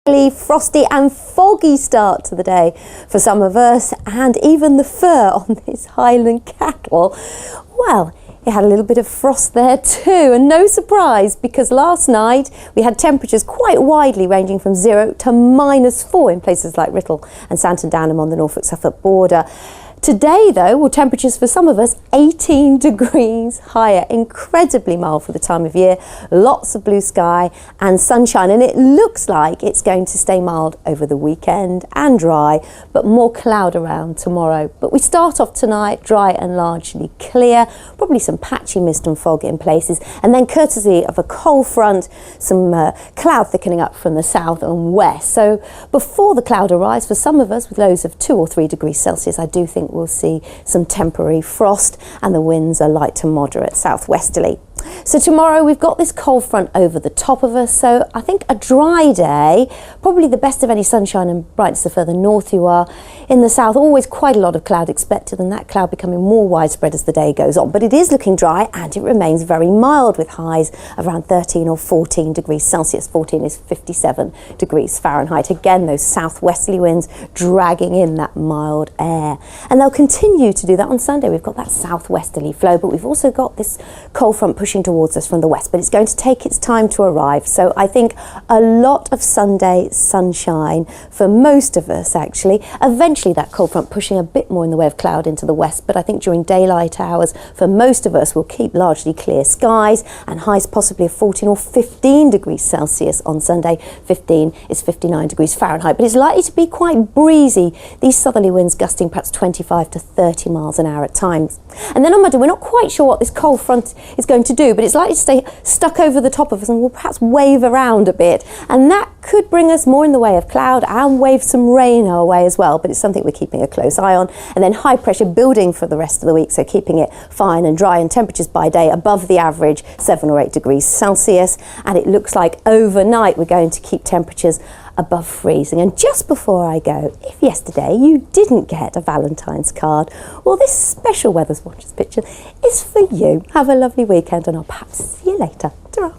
Frosty and foggy start to the day for some of us, and even the fur on this Highland cattle, well, it had a little bit of frost there too, and no surprise because last night we had temperatures quite widely ranging from 0 to -4 in places like Writtle and Santon Downham on the Norfolk-Suffolk border. Today though, well, temperatures for some of us 18 degrees higher, incredibly mild for the time of year, lots of blue sky and sunshine, and it looks like it's going to stay mild over the weekend and dry, but more cloud around tomorrow. But we start off tonight dry and largely clear, probably some patchy mist and fog in places, and then courtesy of a cold front, some cloud thickening up from the south and west. So before the cloud arrives, for some of us with lows of 2 or 3 degrees Celsius, I do think we'll see some temporary frost, and the winds are light to moderate southwesterly. So tomorrow we've got this cold front over the top of us, so I think a dry day, probably the best of any sunshine and brightness the further north you are. In the south, always quite a lot of cloud expected, and that cloud becoming more widespread as the day goes on. But it is looking dry and it remains very mild with highs around 13 or 14 degrees Celsius. 14 is 57 degrees Fahrenheit. Again, those southwesterly winds dragging in that mild air. And they'll continue to do that on Sunday. We've got that southwesterly flow, but we've also got this cold front pushing towards us from the west, but it's going to take its time to arrive. So I think a lot of Sunday sunshine for most of us actually. Eventually that cold front pushing a bit more in the way of cloud into the west, but I think during daylight hours for most of us we'll keep largely clear skies and highs possibly of 14 or 15 degrees Celsius on Sunday. 15 is 59 degrees Fahrenheit, but it's likely to be quite breezy. These southerly winds gusting perhaps 25 to 30 miles an hour at times. And then on Monday, we're not quite sure what this cold front is going to do, but it's likely to stay stuck over the top of us and will perhaps wave around a bit, and that could bring us more in the way of cloud and wave some rain our way as well, but it's something we're keeping a close eye on. And then high pressure building for the rest of the week, so keeping it fine and dry, and temperatures by day above the average 7 or 8 degrees Celsius, and it looks like overnight we're going to keep temperatures above freezing. And just before I go, if yesterday you didn't get a Valentine's card, well, this special Weathers Watchers picture is for you. Have a lovely weekend, and I'll perhaps see you later. Ta-ra.